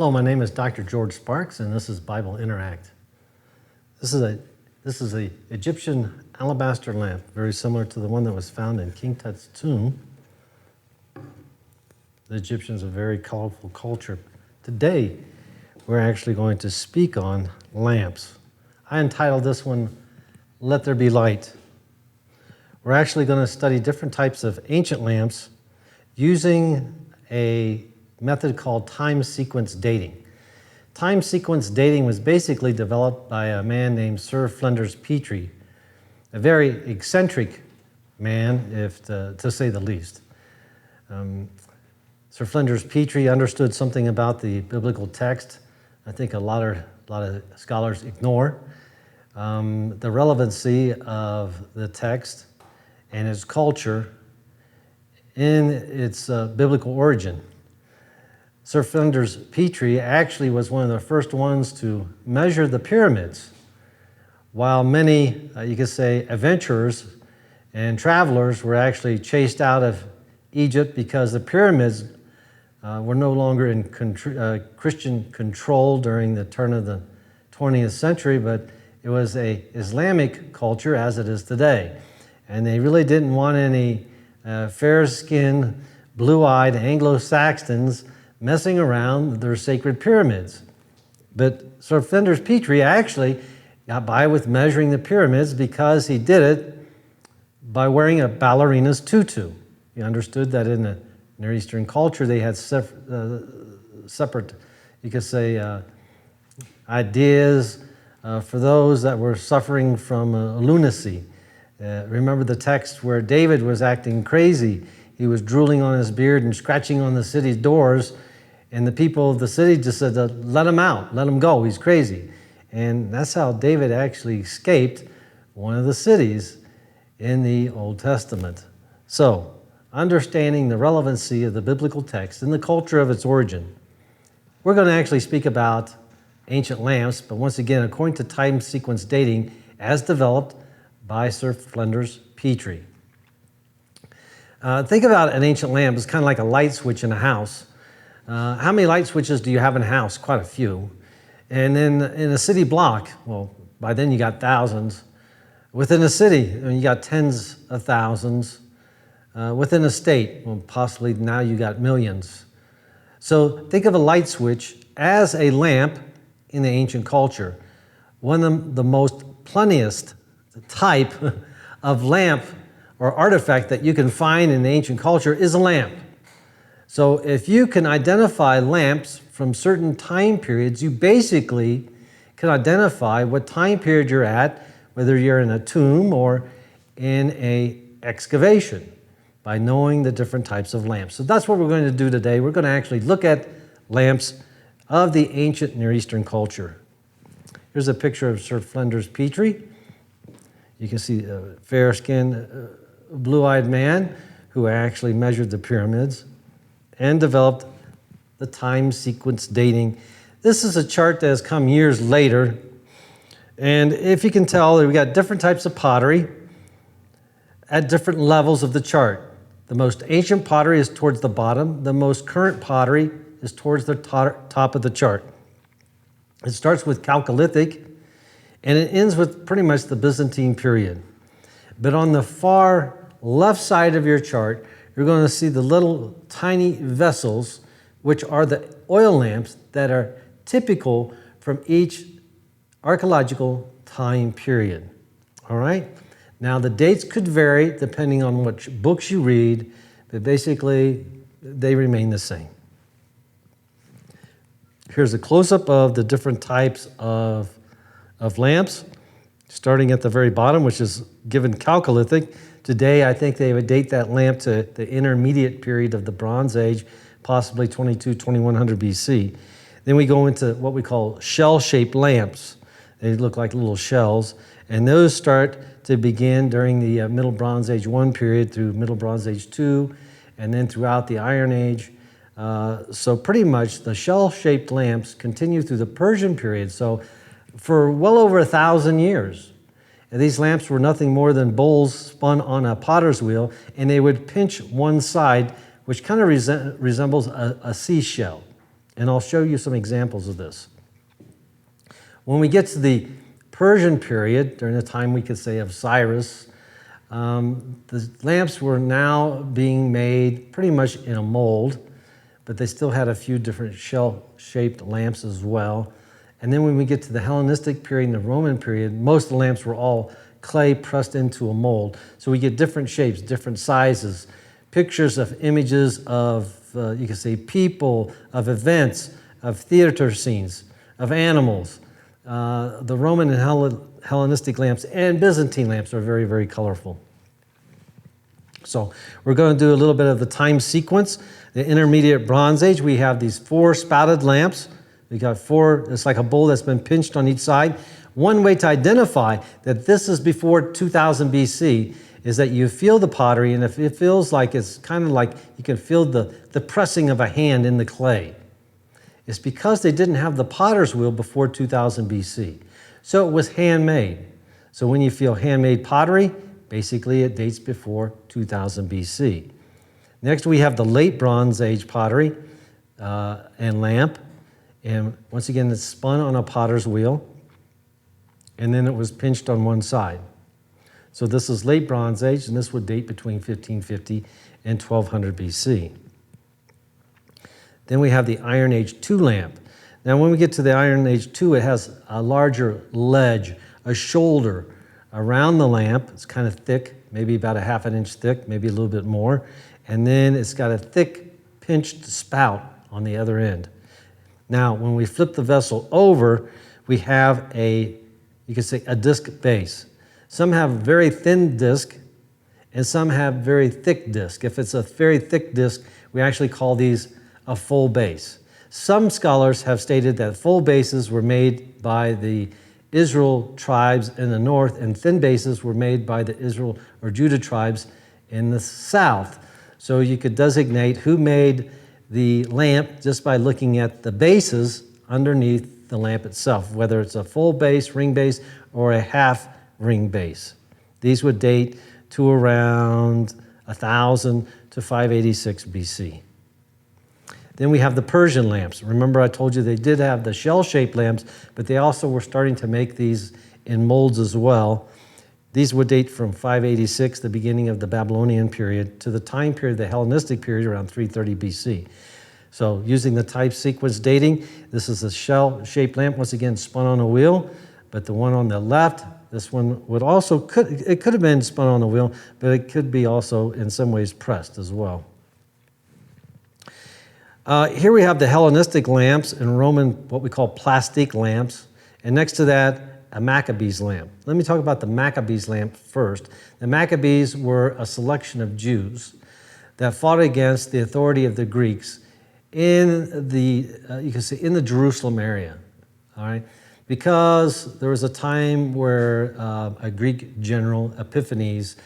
Hello, my name is Dr. George Sparks, and this is Bible Interact. This is a Egyptian alabaster lamp, very similar to the one that was found in King Tut's tomb. The Egyptians are a very colorful culture. Today, we're actually going to speak on lamps. I entitled this one, Let There Be Light. We're actually going to study different types of ancient lamps using a method called time sequence dating. Time sequence dating was basically developed by a man named Sir Flinders Petrie, a very eccentric man, to say the least. Sir Flinders Petrie understood something about the biblical text I think a lot of scholars ignore. The relevancy of the text and its culture in its biblical origin. Sir Flinders Petrie actually was one of the first ones to measure the pyramids, while many, you could say, adventurers and travelers were actually chased out of Egypt because the pyramids were no longer in Christian control during the turn of the 20th century, but it was an Islamic culture as it is today. And they really didn't want any fair-skinned, blue-eyed Anglo-Saxons messing around their sacred pyramids. But Sir Flinders Petrie actually got by with measuring the pyramids because he did it by wearing a ballerina's tutu. He understood that in the Near Eastern culture they had separate, you could say, ideas for those that were suffering from lunacy. Remember the text where David was acting crazy. He was drooling on his beard and scratching on the city's doors, and the people of the city just said, let him out, let him go, he's crazy. And that's how David actually escaped one of the cities in the Old Testament. So, understanding the relevancy of the biblical text and the culture of its origin. We're going to actually speak about ancient lamps, but once again, according to time sequence dating as developed by Sir Flinders Petrie. Think about an ancient lamp as kind of like a light switch in a house. How many light switches do you have in a house? Quite a few. And then in a city block, well, by then you got thousands. Within a city, you got tens of thousands. Within a state, well, possibly now you got millions. So think of a light switch as a lamp in the ancient culture. One of the most plentiest type of lamp or artifact that you can find in the ancient culture is a lamp. So if you can identify lamps from certain time periods, you basically can identify what time period you're at, whether you're in a tomb or in an excavation, by knowing the different types of lamps. So that's what we're going to do today. We're going to actually look at lamps of the ancient Near Eastern culture. Here's a picture of Sir Flinders Petrie. You can see a fair-skinned, blue-eyed man who actually measured the pyramids and developed the time sequence dating. This is a chart that has come years later. And if you can tell, we got different types of pottery at different levels of the chart. The most ancient pottery is towards the bottom. The most current pottery is towards the top of the chart. It starts with Chalcolithic, and it ends with pretty much the Byzantine period. But on the far left side of your chart, you're going to see the little tiny vessels, which are the oil lamps that are typical from each archaeological time period. All right? Now, the dates could vary depending on which books you read, but basically, they remain the same. Here's a close-up of the different types of lamps, starting at the very bottom, which is given Chalcolithic. Today, I think they would date that lamp to the intermediate period of the Bronze Age, possibly 2100 BC. Then we go into what we call shell-shaped lamps. They look like little shells, and those start to begin during the Middle Bronze Age 1 period through Middle Bronze Age 2, and then throughout the Iron Age. So pretty much the shell-shaped lamps continue through the Persian period, so for well over 1,000 years. And these lamps were nothing more than bowls spun on a potter's wheel, and they would pinch one side, which kind of resembles a seashell. And I'll show you some examples of this. When we get to the Persian period, during the time we could say of Cyrus, the lamps were now being made pretty much in a mold, but they still had a few different shell-shaped lamps as well. And then when we get to the Hellenistic period and the Roman period, most of the lamps were all clay pressed into a mold. So we get different shapes, different sizes, pictures of images of, you can say, people, of events, of theater scenes, of animals. The Roman and Hellenistic lamps and Byzantine lamps are very, very colorful. So we're going to do a little bit of the time sequence. The Intermediate Bronze Age, we have these 4 spouted lamps. We got 4, it's like a bowl that's been pinched on each side. One way to identify that this is before 2000 BC is that you feel the pottery, and if it feels like it's kind of like you can feel the pressing of a hand in the clay. It's because they didn't have the potter's wheel before 2000 BC. So it was handmade. So when you feel handmade pottery, basically it dates before 2000 BC. Next we have the Late Bronze Age pottery and lamp. And once again, it's spun on a potter's wheel, and then it was pinched on one side. So this is Late Bronze Age, and this would date between 1550 and 1200 BC. Then we have the Iron Age 2 lamp. Now when we get to the Iron Age 2, it has a larger ledge, a shoulder around the lamp. It's kind of thick, maybe about a ½ inch thick, maybe a little bit more. And then it's got a thick pinched spout on the other end. Now, when we flip the vessel over, we have you could say a disc base. Some have very thin disc, and some have very thick disc. If it's a very thick disc, we actually call these a full base. Some scholars have stated that full bases were made by the Israel tribes in the north, and thin bases were made by the Israel or Judah tribes in the south. So you could designate who made the lamp just by looking at the bases underneath the lamp itself, whether it's a full base, ring base, or a half ring base. These would date to around 1000 to 586 BC. Then we have the Persian lamps. Remember I told you they did have the shell-shaped lamps, but they also were starting to make these in molds as well. These would date from 586, the beginning of the Babylonian period, to the time period, the Hellenistic period, around 330 BC. So using the type sequence dating, this is a shell-shaped lamp, once again spun on a wheel, but the one on the left, this one would also, it could have been spun on a wheel, but it could be also in some ways pressed as well. Here we have the Hellenistic lamps and Roman, what we call plastique lamps, and next to that, a Maccabees lamp. Let me talk about the Maccabees lamp first. The Maccabees were a selection of Jews that fought against the authority of the Greeks in the, you can say, in the Jerusalem area, all right? Because there was a time where a Greek general, Epiphanes,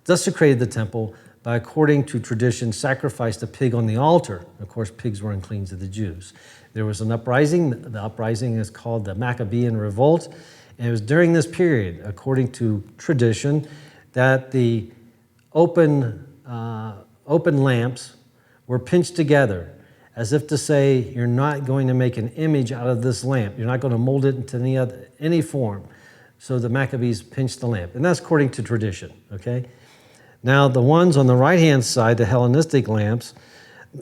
desecrated the temple by, according to tradition, sacrificed a pig on the altar. Of course, pigs were unclean to the Jews. There was an uprising. The uprising is called the Maccabean Revolt. And it was during this period, according to tradition, that the open lamps were pinched together as if to say, you're not going to make an image out of this lamp. You're not going to mold it into any form. So the Maccabees pinched the lamp. And that's according to tradition, okay? Now, the ones on the right-hand side, the Hellenistic lamps,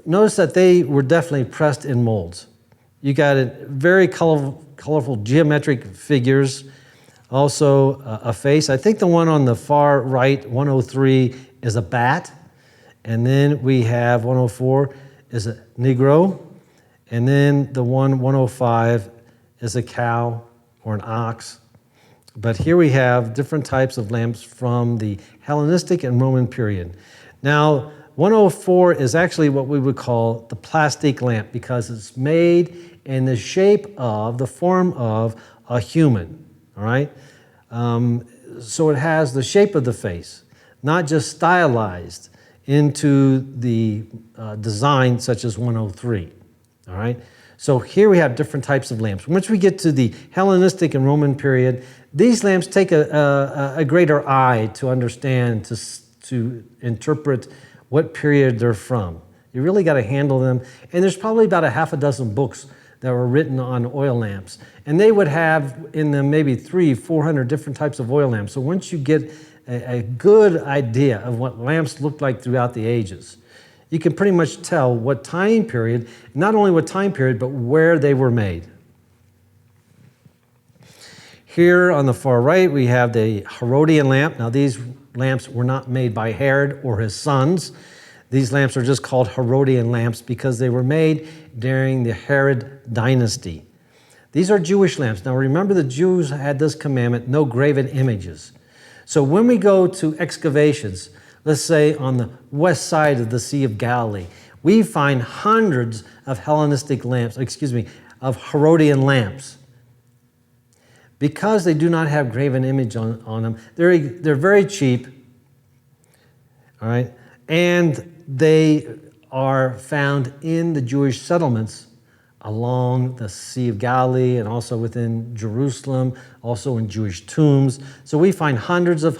notice that they were definitely pressed in molds. You got very colorful geometric figures, also a face. I think the one on the far right, 103, is a bat. And then we have 104 is a Negro. And then the 105 is a cow or an ox. But here we have different types of lamps from the Hellenistic and Roman period. Now, 104 is actually what we would call the plastic lamp because it's made in the shape of, the form of a human, all right? So it has the shape of the face, not just stylized into the design such as 103, all right? So here we have different types of lamps. Once we get to the Hellenistic and Roman period, these lamps take a greater eye to understand, to interpret what period they're from. You really got to handle them. And there's probably about a half a dozen books that were written on oil lamps. And they would have in them maybe 300-400 different types of oil lamps. So once you get a good idea of what lamps looked like throughout the ages, you can pretty much tell what time period, not only what time period, but where they were made. Here on the far right, we have the Herodian lamp. Now these lamps were not made by Herod or his sons. These lamps are just called Herodian lamps because they were made during the Herod dynasty. These are Jewish lamps. Now remember, the Jews had this commandment, no graven images. So when we go to excavations, let's say on the west side of the Sea of Galilee, we find hundreds of Hellenistic lamps, of Herodian lamps. Because they do not have graven image on them, they're very cheap, all right? And they are found in the Jewish settlements along the Sea of Galilee and also within Jerusalem, also in Jewish tombs. So we find hundreds of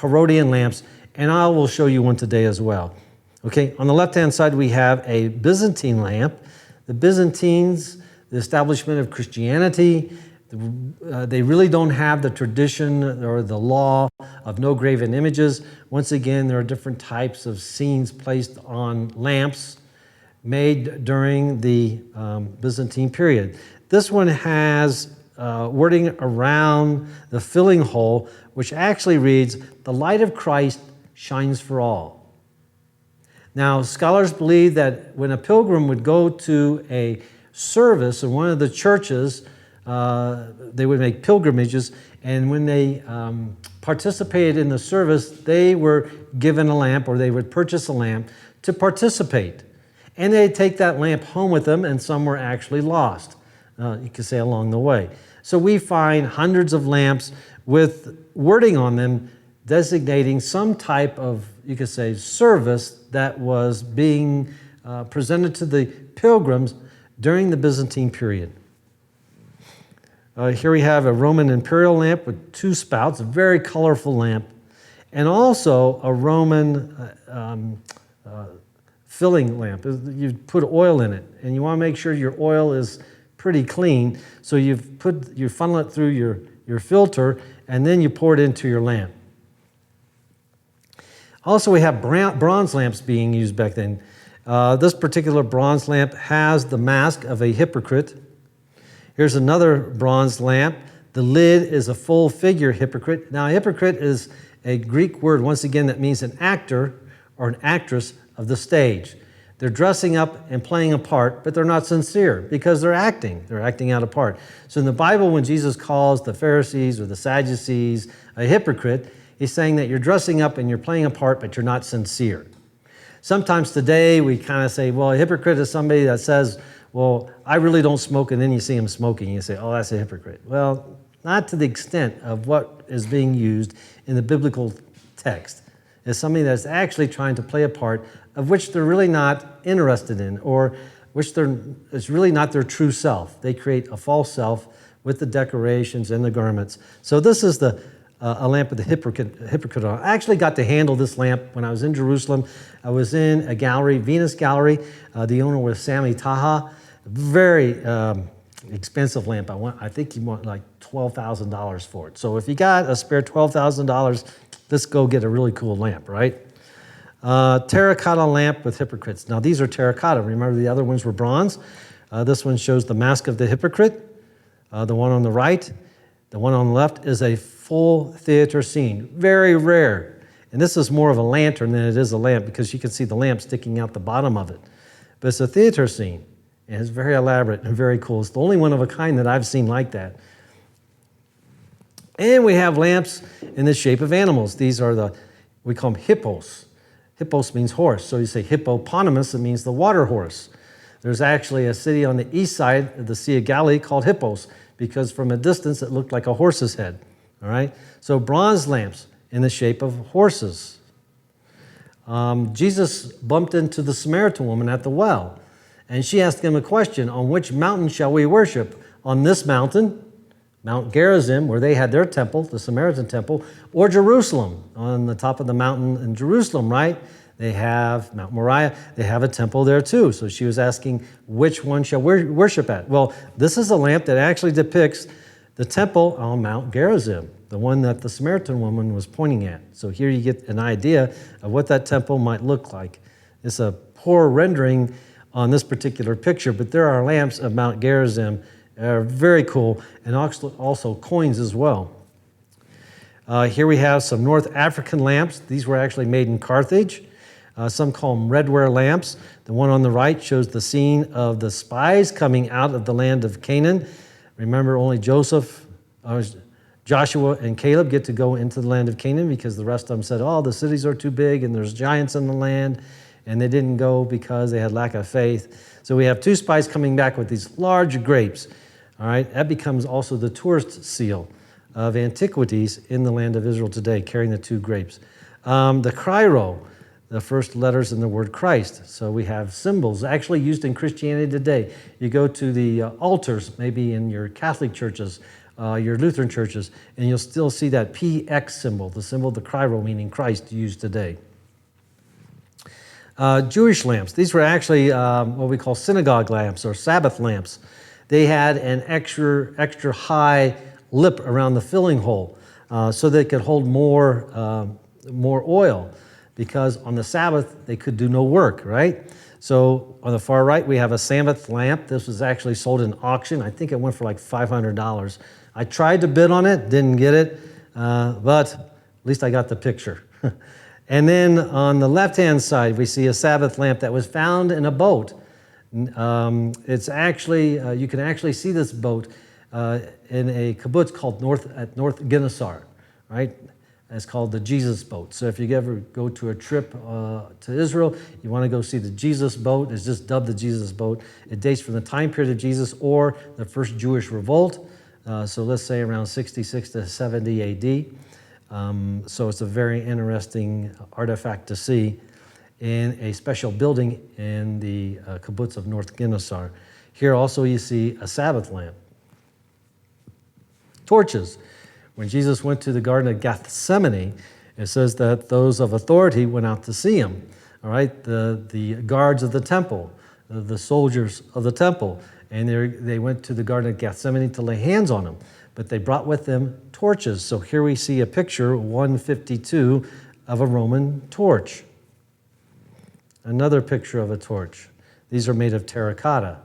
Herodian lamps, and I will show you one today as well. Okay, on the left-hand side, we have a Byzantine lamp. The Byzantines, the establishment of Christianity, they really don't have the tradition or the law of no graven images. Once again, there are different types of scenes placed on lamps made during the Byzantine period. This one has wording around the filling hole, which actually reads, "The light of Christ shines for all." Now, scholars believe that when a pilgrim would go to a service in one of the churches, they would make pilgrimages, and when they participated in the service, they were given a lamp, or they would purchase a lamp to participate. And they'd take that lamp home with them, and some were actually lost, you could say, along the way. So we find hundreds of lamps with wording on them designating some type of, you could say, service that was being presented to the pilgrims during the Byzantine period. Here we have a Roman imperial lamp with two spouts, a very colorful lamp, and also a Roman filling lamp. You put oil in it, and you want to make sure your oil is pretty clean, so you funnel it through your filter, and then you pour it into your lamp. Also, we have bronze lamps being used back then. This particular bronze lamp has the mask of a hypocrite. Here's another bronze lamp. The lid is a full figure hypocrite. Now, a hypocrite is a Greek word, once again, that means an actor or an actress of the stage. They're dressing up and playing a part, but they're not sincere because they're acting. They're acting out a part. So in the Bible, when Jesus calls the Pharisees or the Sadducees a hypocrite, he's saying that you're dressing up and you're playing a part, but you're not sincere. Sometimes today we kind of say, well, a hypocrite is somebody that says, well, I really don't smoke, and then you see him smoking, and you say, oh, that's a hypocrite. Well, not to the extent of what is being used in the biblical text. It's somebody that's actually trying to play a part of which they're really not interested in, or which it's really not their true self. They create a false self with the decorations and the garments. So this is a lamp of the hypocrite. I actually got to handle this lamp when I was in Jerusalem. I was in a gallery, Venus Gallery. The owner was Sami Taha. Very expensive lamp. I think he wanted like $12,000 for it. So if you got a spare $12,000, let's go get a really cool lamp, right? Terracotta lamp with hypocrites. Now these are terracotta. Remember the other ones were bronze. This one shows the mask of the hypocrite. The one on the right, the one on the left is a full theater scene. Very rare. And this is more of a lantern than it is a lamp because you can see the lamp sticking out the bottom of it. But it's a theater scene. And it's very elaborate and very cool. It's the only one of a kind that I've seen like that. And we have lamps in the shape of animals. These are we call them hippos. Hippos means horse. So you say hippopotamus, it means the water horse. There's actually a city on the east side of the Sea of Galilee called Hippos because from a distance it looked like a horse's head. All right? So bronze lamps in the shape of horses. Jesus bumped into the Samaritan woman at the well, and she asked him a question, on which mountain shall we worship? On this mountain, Mount Gerizim, where they had their temple, the Samaritan temple, or Jerusalem, on the top of the mountain in Jerusalem, right? They have Mount Moriah. They have a temple there too. So she was asking, which one shall we worship at? Well, this is a lamp that actually depicts the temple on Mount Gerizim, the one that the Samaritan woman was pointing at. So here you get an idea of what that temple might look like. It's a poor rendering on this particular picture, but there are lamps of Mount Gerizim. Very cool, and also coins as well. Here we have some North African lamps. These were actually made in Carthage. Some call them redware lamps. The one on the right shows the scene of the spies coming out of the land of Canaan. Remember, only Joshua and Caleb get to go into the land of Canaan because the rest of them said, oh, the cities are too big and there's giants in the land. And they didn't go because they had lack of faith. So we have 2 spies coming back with these large grapes. All right, that becomes also the tourist seal of antiquities in the land of Israel today, carrying the 2 grapes. The Cryro, the first letters in the word Christ. So we have symbols actually used in Christianity today. You go to the altars, maybe in your Catholic churches, your Lutheran churches, and you'll still see that PX symbol, the symbol of the Cryro, meaning Christ, used today. Jewish lamps. These were actually what we call synagogue lamps or Sabbath lamps. They had an extra high lip around the filling hole so they could hold more oil, because on the Sabbath they could do no work, right? So on the far right we have a Sabbath lamp. This was actually sold in auction. I think it went for like $500. I tried to bid on it, didn't get it, but at least I got the picture. And then on the left-hand side, we see a Sabbath lamp that was found in a boat. It's actually, you can actually see this boat in a kibbutz called North Gennesaret, right? It's called the Jesus boat. So if you ever go to a trip to Israel, you want to go see the Jesus boat. It's just dubbed the Jesus boat. It dates from the time period of Jesus or the first Jewish revolt. So let's say around 66 to 70 AD. So it's a very interesting artifact to see in a special building in the kibbutz of North Gennesaret. Here also you see a Sabbath lamp. Torches. When Jesus went to the Garden of Gethsemane, it says that those of authority went out to see him. All right, the guards of the temple, the soldiers of the temple, and they went to the Garden of Gethsemane to lay hands on him. But they brought with them torches. So here we see a picture, 152, of a Roman torch. Another picture of a torch. These are made of terracotta.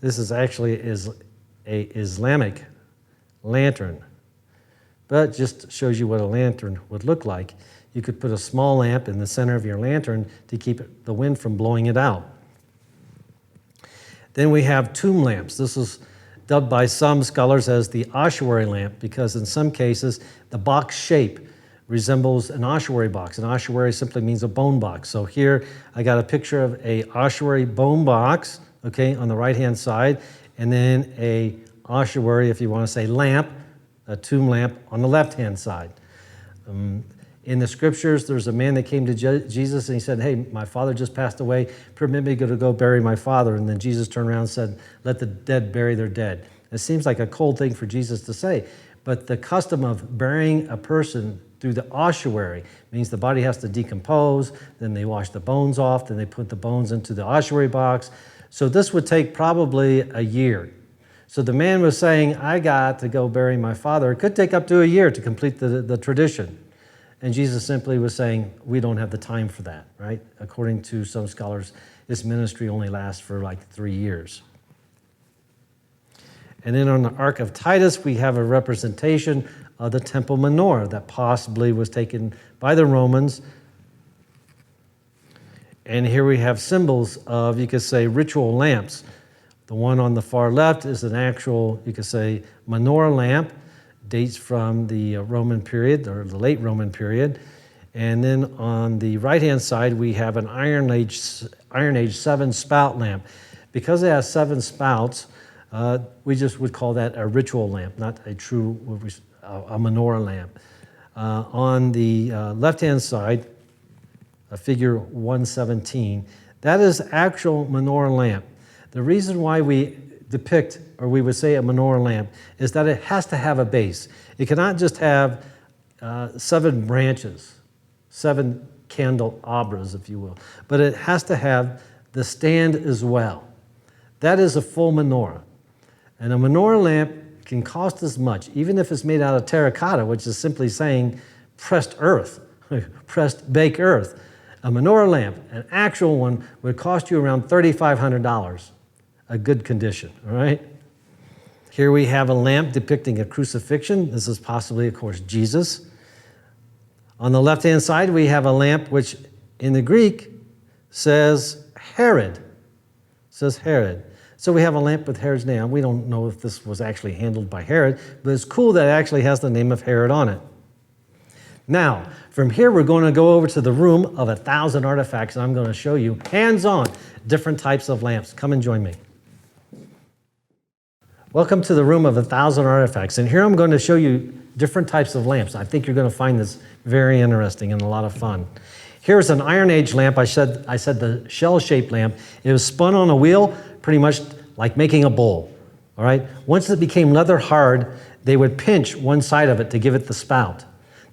This is actually an Islamic lantern, but just shows you what a lantern would look like. You could put a small lamp in the center of your lantern to keep the wind from blowing it out. Then we have tomb lamps. This is dubbed by some scholars as the ossuary lamp because in some cases the box shape resembles an ossuary box. An ossuary simply means a bone box. So here I got a picture of a ossuary bone box, okay, on the right-hand side, and then a ossuary, if you want to say lamp, a tomb lamp on the left-hand side. In the scriptures, there's a man that came to Jesus and he said, hey, my father just passed away. Permit me to go bury my father. And then Jesus turned around and said, let the dead bury their dead. It seems like a cold thing for Jesus to say, but the custom of burying a person through the ossuary means the body has to decompose, then they wash the bones off, then they put the bones into the ossuary box. So this would take probably a year. So the man was saying, I got to go bury my father. It could take up to a year to complete the tradition. And Jesus simply was saying, we don't have the time for that, right? According to some scholars, this ministry only lasts for like 3 years. And then on the Ark of Titus, we have a representation of the temple menorah that possibly was taken by the Romans. And here we have symbols of, you could say, ritual lamps. The one on the far left is an actual, you could say, menorah lamp. Dates from the Roman period, or the late Roman period. And then on the right-hand side, we have an Iron Age 7 spout lamp. Because it has 7 spouts, we just would call that a ritual lamp, not a true, a menorah lamp. On the left-hand side, figure 117, that is actual menorah lamp. The reason why we depict, or we would say a menorah lamp, is that it has to have a base. It cannot just have 7 branches, 7 candelabras, if you will. But it has to have the stand as well. That is a full menorah. And a menorah lamp can cost as much, even if it's made out of terracotta, which is simply saying pressed earth, pressed baked earth. A menorah lamp, an actual one, would cost you around $3,500, a good condition, all right? Here we have a lamp depicting a crucifixion. This is possibly, of course, Jesus. On the left-hand side, we have a lamp which in the Greek says Herod. It says Herod. So we have a lamp with Herod's name. We don't know if this was actually handled by Herod, but it's cool that it actually has the name of Herod on it. Now, from here, we're going to go over to the room of 1,000 artifacts, and I'm going to show you, hands-on, different types of lamps. Come and join me. Welcome to the room of 1,000 artifacts, and here I'm going to show you different types of lamps. I think you're going to find this very interesting and a lot of fun. Here's an Iron Age lamp. I said the shell-shaped lamp. It was spun on a wheel, pretty much like making a bowl. All right. Once it became leather hard, they would pinch one side of it to give it the spout.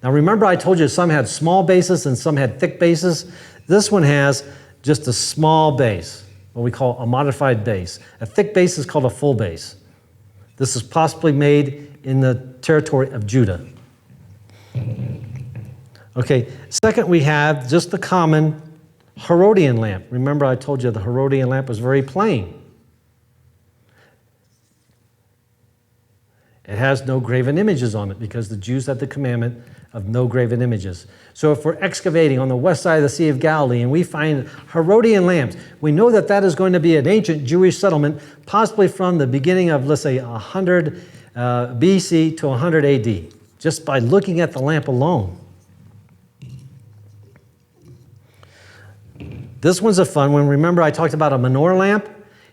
Now remember, I told you some had small bases and some had thick bases. This one has just a small base, what we call a modified base. A thick base is called a full base. This is possibly made in the territory of Judah. Okay, second we have just the common Herodian lamp. Remember I told you the Herodian lamp was very plain. It has no graven images on it because the Jews had the commandment of no graven images. So if we're excavating on the west side of the Sea of Galilee and we find Herodian lamps, we know that that is going to be an ancient Jewish settlement, possibly from the beginning of, let's say, 100 BC to 100 AD, just by looking at the lamp alone. This one's a fun one. Remember I talked about a menorah lamp?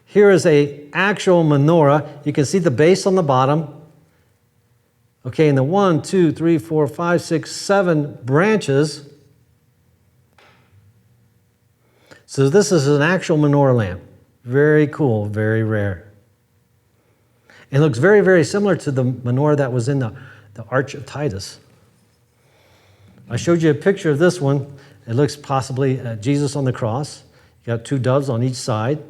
Here is an actual menorah. You can see the base on the bottom. Okay, and the 1, 2, 3, 4, 5, 6, 7 branches. So this is an actual menorah lamp. Very cool, very rare. It looks very, very similar to the menorah that was in the Arch of Titus. I showed you a picture of this one. It looks possibly Jesus on the cross. You got 2 doves on each side.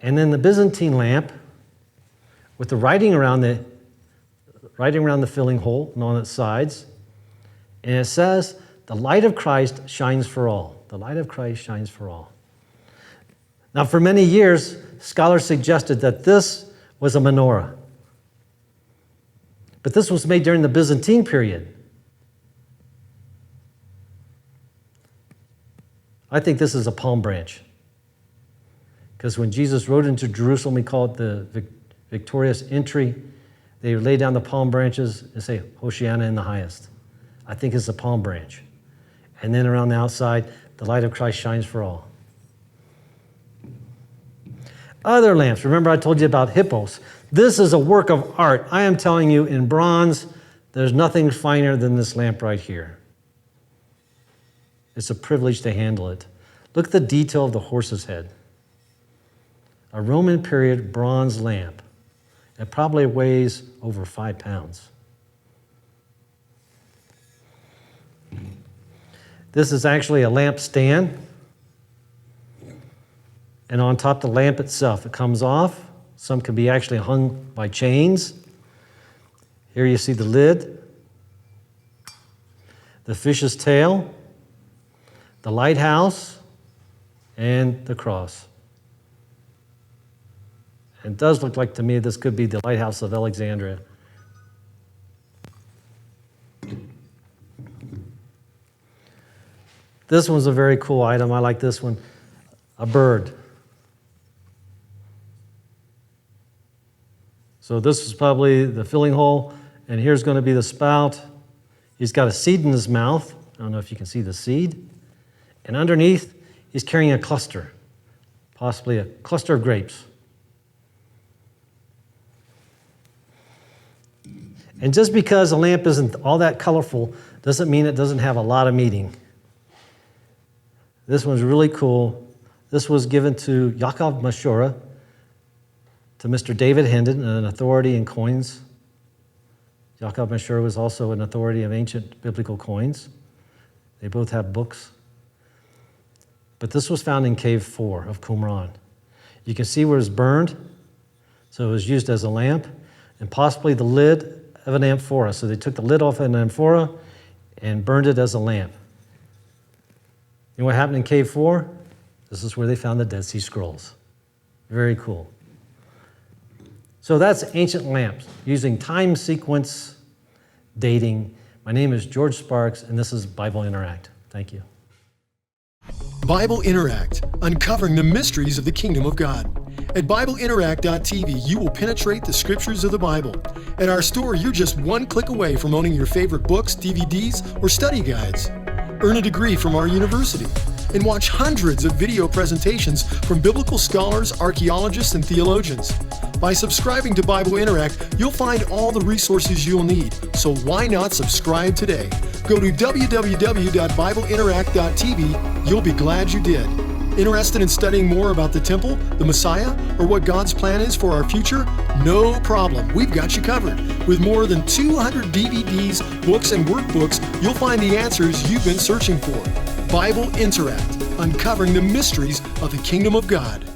And then the Byzantine lamp with the writing around the filling hole and on its sides. And it says, the light of Christ shines for all. The light of Christ shines for all. Now, for many years, scholars suggested that this was a menorah. But this was made during the Byzantine period. I think this is a palm branch. Because when Jesus rode into Jerusalem, we call it the victorious entry. They lay down the palm branches and say, Hosanna in the highest. I think it's a palm branch. And then around the outside, the light of Christ shines for all. Other lamps. Remember I told you about hippos. This is a work of art. I am telling you, in bronze, there's nothing finer than this lamp right here. It's a privilege to handle it. Look at the detail of the horse's head. A Roman period bronze lamp. It probably weighs over 5 pounds. This is actually a lamp stand. And on top of the lamp itself, it comes off. Some can be actually hung by chains. Here you see the lid, the fish's tail, the lighthouse, and the cross. It does look like to me this could be the lighthouse of Alexandria. This one's a very cool item. I like this one. A bird. So this is probably the filling hole, and here's going to be the spout. He's got a seed in his mouth. I don't know if you can see the seed. And underneath, he's carrying a cluster, possibly a cluster of grapes. And just because a lamp isn't all that colorful doesn't mean it doesn't have a lot of meaning. This one's really cool. This was given to Yaakov Mashura to Mr. David Hendon, an authority in coins. Jacob Mashur was also an authority of ancient biblical coins. They both have books. But this was found in Cave 4 of Qumran. You can see where it's burned, so it was used as a lamp, and possibly the lid of an amphora. So they took the lid off an amphora and burned it as a lamp. You know what happened in Cave 4? This is where they found the Dead Sea Scrolls. Very cool. So that's ancient lamps using time sequence dating. My name is George Sparks, and this is Bible Interact. Thank you. Bible Interact, uncovering the mysteries of the kingdom of God. At BibleInteract.tv, you will penetrate the scriptures of the Bible. At our store, you're just one click away from owning your favorite books, DVDs, or study guides. Earn a degree from our university and watch hundreds of video presentations from biblical scholars, archaeologists, and theologians. By subscribing to Bible Interact, you'll find all the resources you'll need, so why not subscribe today? Go to www.BibleInteract.tv. You'll be glad you did. Interested in studying more about the temple, the Messiah, or what God's plan is for our future? No problem. We've got you covered. With more than 200 DVDs, books, and workbooks, you'll find the answers you've been searching for. Bible Interact, uncovering the mysteries of the kingdom of God.